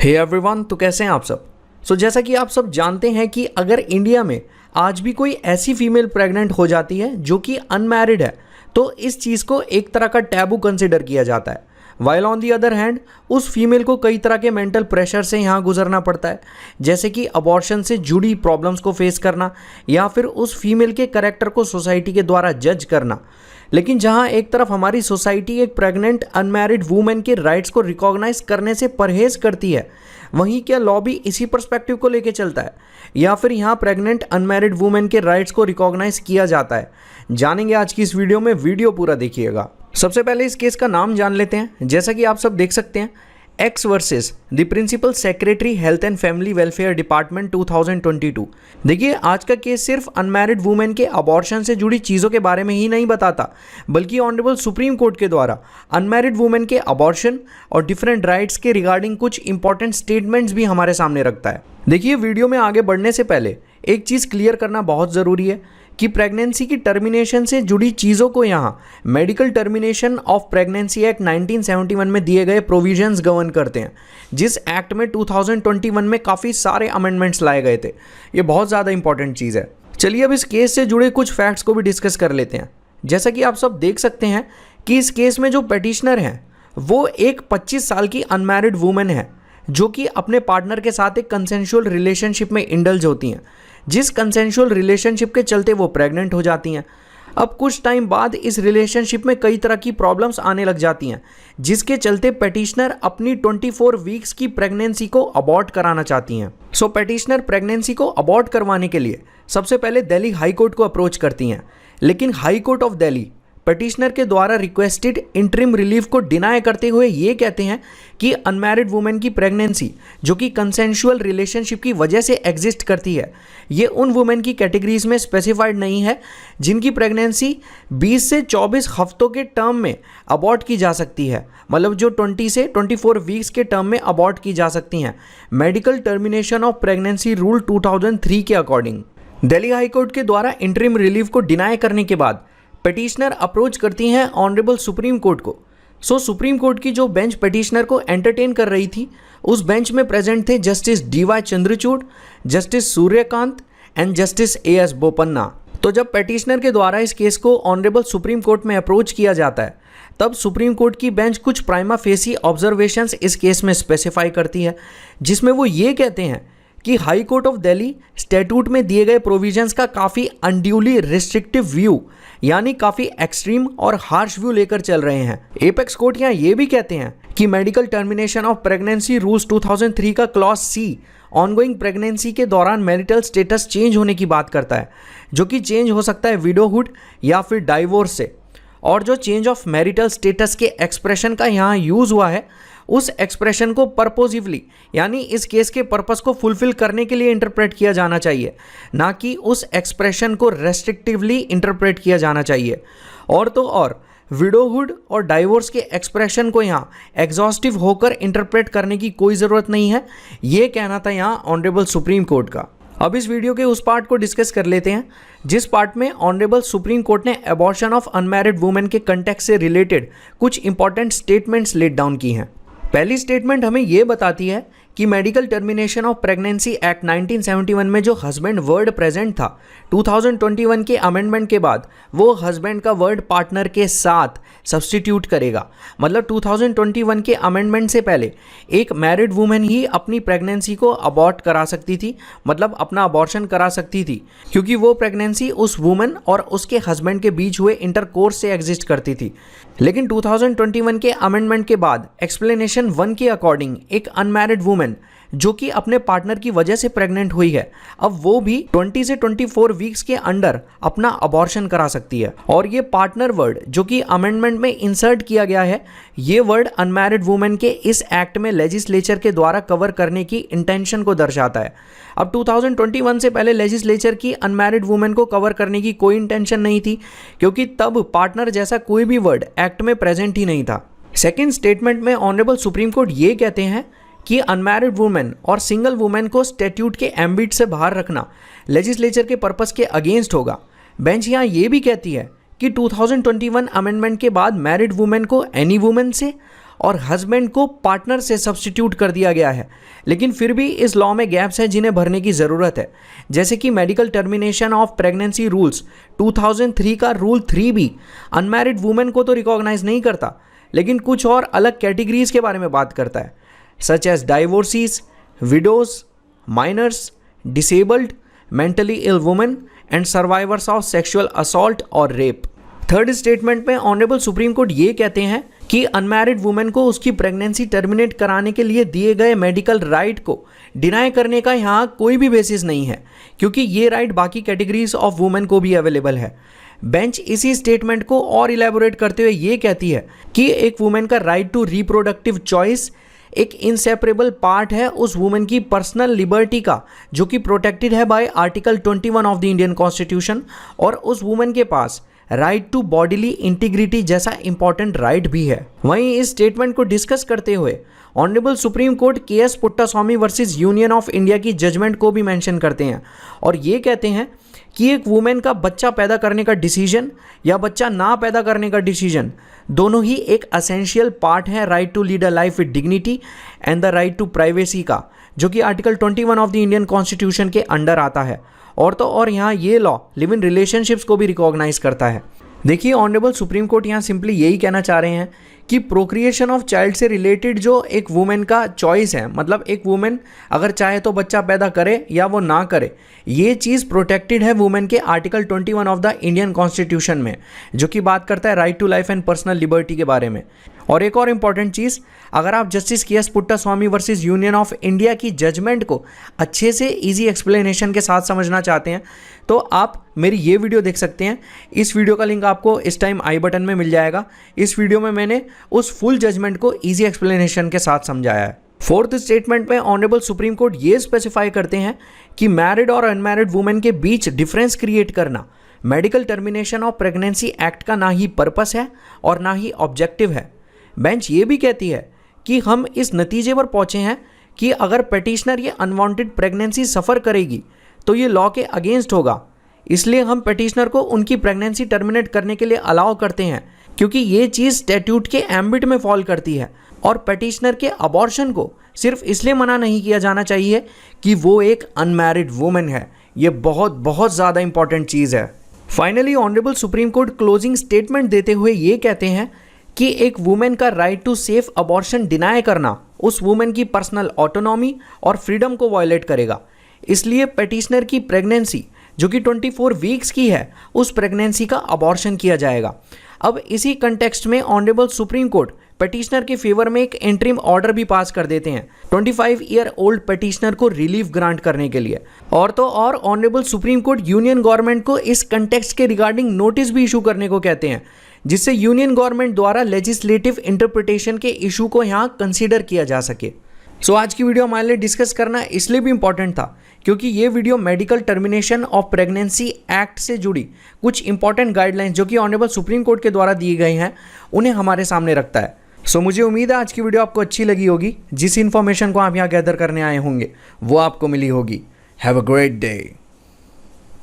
Hey everyone, तो कैसे हैं आप सब। जैसा कि आप सब जानते हैं कि अगर इंडिया में आज भी कोई ऐसी फीमेल प्रेग्नेंट हो जाती है जो कि अनमैरिड है तो इस चीज़ को एक तरह का टैबू कंसिडर किया जाता है। While on the other hand उस फीमेल को कई तरह के मेंटल प्रेशर से यहाँ गुजरना पड़ता है, जैसे कि अबॉर्शन से जुड़ी प्रॉब्लम्स को फेस करना या फिर उस फीमेल के कैरेक्टर को सोसाइटी के द्वारा जज करना। लेकिन जहाँ एक तरफ हमारी सोसाइटी एक प्रेग्नेंट अनमैरिड वूमेन के राइट्स को रिकॉग्नाइज करने से परहेज करती है, वहीं क्या लॉ भी इसी पर्सपेक्टिव को लेके चलता है या फिर यहाँ प्रेग्नेंट अनमैरिड वूमेन के राइट्स को रिकॉग्नाइज किया जाता है? जानेंगे आज की इस वीडियो में, वीडियो पूरा देखिएगा। सबसे पहले इस केस का नाम जान लेते हैं। जैसा कि आप सब देख सकते हैं, X versus the principal secretary health and family welfare department 2022। देखिए, आज का केस सिर्फ अनमैरिड वुमेन के अबॉर्शन से जुड़ी चीज़ों के बारे में ही नहीं बताता, बल्कि ऑनरेबल सुप्रीम कोर्ट के द्वारा अनमैरिड वुमेन के अबॉर्शन और डिफरेंट राइट्स के रिगार्डिंग कुछ इंपॉर्टेंट स्टेटमेंट्स भी हमारे सामने रखता है। देखिए, वीडियो में आगे बढ़ने से पहले एक चीज़ क्लियर करना बहुत ज़रूरी है कि प्रेगनेंसी की टर्मिनेशन से जुड़ी चीज़ों को यहाँ medical termination of pregnancy act 1971 में दिए गए प्रोविजंस गवर्न करते हैं, जिस एक्ट में 2021 में काफ़ी सारे अमेंडमेंट्स लाए गए थे। ये बहुत ज़्यादा इंपॉर्टेंट चीज़ है। चलिए अब इस केस से जुड़े कुछ फैक्ट्स को भी डिस्कस कर लेते हैं। जैसा कि आप सब देख सकते हैं कि इस केस में जो पेटिशनर हैं वो एक 25 साल की अनमैरिड वूमेन है जो कि अपने पार्टनर के साथ एक कंसेंशुअल रिलेशनशिप में इंडल्ज होती हैं, जिस कंसेंशुअल रिलेशनशिप के चलते वो प्रेग्नेंट हो जाती हैं। अब कुछ टाइम बाद इस रिलेशनशिप में कई तरह की प्रॉब्लम्स आने लग जाती हैं, जिसके चलते पेटिशनर अपनी 24 वीक्स की प्रेगनेंसी को अबॉर्ट कराना चाहती हैं। पेटिशनर प्रेगनेंसी को अबॉर्ट करवाने के लिए सबसे पहले दिल्ली हाई कोर्ट को अप्रोच करती हैं, लेकिन high court of Delhi petitioner के द्वारा रिक्वेस्टेड इंटरिम रिलीफ को डिनाई करते हुए ये कहते हैं कि अनमैरिड वुमेन की प्रेगनेंसी जो कि कंसेंशुअल रिलेशनशिप की वजह से एग्जिस्ट करती है, ये उन वुमेन की कैटेगरीज में स्पेसिफाइड नहीं है जिनकी प्रेगनेंसी 20 से 24 हफ्तों के टर्म में अबॉर्ट की जा सकती है, मतलब जो 20 से 24 वीक्स के टर्म में अबॉर्ट की जा सकती हैं medical termination of pregnancy rule 2003 के अकॉर्डिंग। दिल्ली हाई कोर्ट के द्वारा इंटरिम रिलीफ को डिनाई करने के बाद पेटिशनर अप्रोच करती हैं ऑनरेबल सुप्रीम कोर्ट को। सुप्रीम कोर्ट की जो बेंच पेटिशनर को एंटरटेन कर रही थी, उस बेंच में प्रेजेंट थे justice DY Chandrachud, justice Suryakant and justice AS Bopanna. तो जब पेटिशनर के द्वारा इस केस को ऑनरेबल सुप्रीम कोर्ट में अप्रोच किया जाता है, तब सुप्रीम कोर्ट की बेंच कुछ प्राइमा फेसी ऑब्जर्वेशंस इस केस में स्पेसिफाई करती है, जिसमें वो ये कहते हैं कि high court of Delhi statute में दिए गए प्रोविजंस का काफ़ी अनड्यूली रिस्ट्रिक्टिव व्यू, यानी काफ़ी एक्सट्रीम और हार्श व्यू लेकर चल रहे हैं। एपेक्स कोर्ट यहाँ ये भी कहते हैं कि medical termination of pregnancy rules 2003 का क्लॉज C ऑनगोइंग प्रेगनेंसी के दौरान मैरिटल स्टेटस चेंज होने की बात करता है, जो कि चेंज हो सकता है विडोहुड या फिर डाइवोर्स से। और जो चेंज ऑफ मैरिटल स्टेटस के एक्सप्रेशन का यहाँ यूज़ हुआ है, उस एक्सप्रेशन को पर्पोसिवली यानी इस केस के पर्पस को फुलफिल करने के लिए इंटरप्रेट किया जाना चाहिए, ना कि उस एक्सप्रेशन को रेस्ट्रिक्टिवली इंटरप्रेट किया जाना चाहिए। और तो और विडोहुड और डाइवोर्स के एक्सप्रेशन को यहाँ एग्जॉस्टिव होकर इंटरप्रेट करने की कोई ज़रूरत नहीं है, ये कहना था यहाँ ऑनरेबल सुप्रीम कोर्ट का। अब इस वीडियो के उस पार्ट को डिस्कस कर लेते हैं जिस पार्ट में ऑनरेबल सुप्रीम कोर्ट ने अबॉर्शन ऑफ अनमैरिड वुमेन के कंटेक्स्ट से रिलेटेड कुछ इंपॉर्टेंट स्टेटमेंट्स लेट डाउन की हैं। पहली स्टेटमेंट हमें ये बताती है कि medical termination of pregnancy act 1971 में जो हस्बैंड वर्ड प्रेजेंट था, 2021 के अमेंडमेंट के बाद वो हस्बैंड का वर्ड पार्टनर के साथ सब्स्टिट्यूट करेगा। मतलब 2021 के अमेंडमेंट से पहले एक मैरिड वुमेन ही अपनी प्रेगनेंसी को अबॉर्ट करा सकती थी, मतलब अपना अबॉर्शन करा सकती थी, क्योंकि वो प्रेगनेंसी उस वुमेन और उसके हस्बैंड के बीच हुए इंटरकोर्स से एग्जिस्ट करती थी। लेकिन 2021 के अमेंडमेंट के बाद एक्सप्लेनेशन 1 के अकॉर्डिंग एक अनमैरिड वुमेन जो कि अपने पार्टनर की वजह से प्रेग्नेंट हुई है, अब वो भी 20 से 24 वीक्स के अंडर अपना अबॉर्शन करा सकती है। और ये पार्टनर वर्ड जो कि अमेंडमेंट में इंसर्ट किया गया है, ये वर्ड अनमैरिड वुमेन के इस एक्ट में लेजिस्लेचर के द्वारा कवर करने की इंटेंशन को दर्शाता है। अब 2021 से पहले लेजिस्लेचर की अनमैरिड वुमेन को कवर करने की कोई इंटेंशन नहीं थी, क्योंकि तब पार्टनर जैसा कोई भी वर्ड एक्ट में प्रेजेंट ही नहीं था। सेकेंड स्टेटमेंट में ऑनरेबल सुप्रीम कोर्ट ये कहते हैं कि अनमैरिड वुमेन और सिंगल वुमेन को स्टैट्यूट के एम्बिट से बाहर रखना लेजिस्लेचर के पर्पस के अगेंस्ट होगा। बेंच यहाँ ये भी कहती है कि 2021 अमेंडमेंट के बाद मैरिड वुमेन को एनी वुमेन से और हस्बैंड को पार्टनर से सब्स्टिट्यूट कर दिया गया है, लेकिन फिर भी इस लॉ में गैप्स हैं जिन्हें भरने की ज़रूरत है। जैसे कि medical termination of pregnancy rules 2003 का रूल 3 भी अनमैरिड वुमेन को तो रिकॉग्नाइज नहीं करता, लेकिन कुछ और अलग कैटेगरीज के बारे में बात करता है, such as divorcees, widows, minors, disabled, mentally ill women and survivors of sexual assault और रेप। थर्ड स्टेटमेंट में ऑनरेबल सुप्रीम कोर्ट ये कहते हैं कि अनमैरिड वुमेन को उसकी प्रेगनेंसी टर्मिनेट कराने के लिए दिए गए मेडिकल राइट को डिनाई करने का यहाँ कोई भी बेसिस नहीं है, क्योंकि ये राइट बाकी कैटेगरीज ऑफ वुमेन को भी अवेलेबल है। बेंच इसी स्टेटमेंट को और इलेबोरेट करते हुए ये कहती है कि एक वुमेन का राइट टू रिप्रोडक्टिव चॉइस एक इनसेपरेबल पार्ट है उस वुमेन की पर्सनल लिबर्टी का, जो कि प्रोटेक्टेड है by article 21 of the Indian constitution, और उस वुमेन के पास राइट टू बॉडीली इंटीग्रिटी जैसा इंपॉर्टेंट राइट भी है। वहीं इस स्टेटमेंट को डिस्कस करते हुए honourable supreme court KS Puttaswamy versus union of India की जजमेंट को भी मेंशन करते हैं और ये कहते हैं कि एक वुमेन का बच्चा पैदा करने का डिसीजन या बच्चा ना पैदा करने का डिसीजन दोनों ही एक असेंशियल पार्ट है right to lead a life with dignity and the right to privacy का, जो कि article 21 of the Indian constitution के अंडर आता है। और तो और यहाँ ये लॉ लिव इन रिलेशनशिप्स को भी रिकॉग्नाइज करता है। देखिए, ऑनरेबल सुप्रीम कोर्ट यहाँ सिंपली यही कहना चाह रहे हैं कि प्रोक्रिएशन ऑफ चाइल्ड से रिलेटेड जो एक वुमेन का चॉइस है, मतलब एक वुमेन अगर चाहे तो बच्चा पैदा करे या वो ना करे, ये चीज़ प्रोटेक्टेड है वुमेन के article 21 of the Indian constitution में, जो कि बात करता है right to life and personal liberty के बारे में। और एक और इम्पॉर्टेंट चीज़, अगर आप justice KS Puttaswamy versus union of India की जजमेंट को अच्छे से इजी एक्सप्लेनेशन के साथ समझना चाहते हैं तो आप मेरी ये वीडियो देख सकते हैं। इस वीडियो का लिंक आपको इस टाइम आई बटन में मिल जाएगा। इस वीडियो में मैंने उस फुल जजमेंट को इजी एक्सप्लेनेशन के साथ समझाया है। फोर्थ स्टेटमेंट में ऑनरेबल सुप्रीम कोर्ट ये स्पेसिफाई करते हैं कि मैरिड और अनमैरिड वुमेन के बीच डिफरेंस क्रिएट करना medical termination of pregnancy act का ना ही पर्पस है और ना ही ऑब्जेक्टिव है। बेंच ये भी कहती है कि हम इस नतीजे पर पहुंचे हैं कि अगर पेटिशनर ये अनवांटेड प्रेगनेंसी सफ़र करेगी तो ये लॉ के अगेंस्ट होगा, इसलिए हम पेटिशनर को उनकी प्रेगनेंसी टर्मिनेट करने के लिए अलाउ करते हैं, क्योंकि ये चीज़ स्टैट्यूट के एम्बिट में फॉल करती है। और पेटिशनर के अबॉर्शन को सिर्फ इसलिए मना नहीं किया जाना चाहिए कि वो एक अनमैरिड वुमेन है। ये बहुत ज़्यादा इंपॉर्टेंट चीज़ है। Finally honourable supreme court closing statement देते हुए ये कहते हैं कि एक वुमेन का right to safe abortion deny करना उस वुमेन की पर्सनल ऑटोनॉमी और फ्रीडम को वायलेट करेगा। इसलिए पेटिशनर की प्रेगनेंसी जो कि 24 वीक्स की है, उस प्रेगनेंसी का अबॉर्शन किया जाएगा। अब इसी कंटेक्स्ट में ऑनरेबल सुप्रीम कोर्ट पेटिशनर के फेवर में एक इंटरिम ऑर्डर भी पास कर देते हैं 25 ईयर ओल्ड पेटिशनर को रिलीफ ग्रांट करने के लिए। और तो और honourable supreme court union government को इस कंटेक्स्ट के रिगार्डिंग नोटिस भी इशू करने को कहते हैं, जिससे यूनियन गवर्नमेंट द्वारा लेजिस्लेटिव इंटरप्रिटेशन के इशू को यहाँ कंसीडर किया जा सके। सो आज की वीडियो हमारे लिए डिस्कस करना इसलिए भी इंपॉर्टेंट था क्योंकि ये video medical termination of pregnancy act से जुड़ी कुछ इंपॉर्टेंट गाइडलाइंस जो कि ऑनरेबल सुप्रीम कोर्ट के द्वारा दिए गए हैं उन्हें हमारे सामने रखता है। सो मुझे उम्मीद है आज की वीडियो आपको अच्छी लगी होगी। जिस इन्फॉर्मेशन को आप यहाँ गैदर करने आए होंगे वो आपको मिली होगी। Have a great day.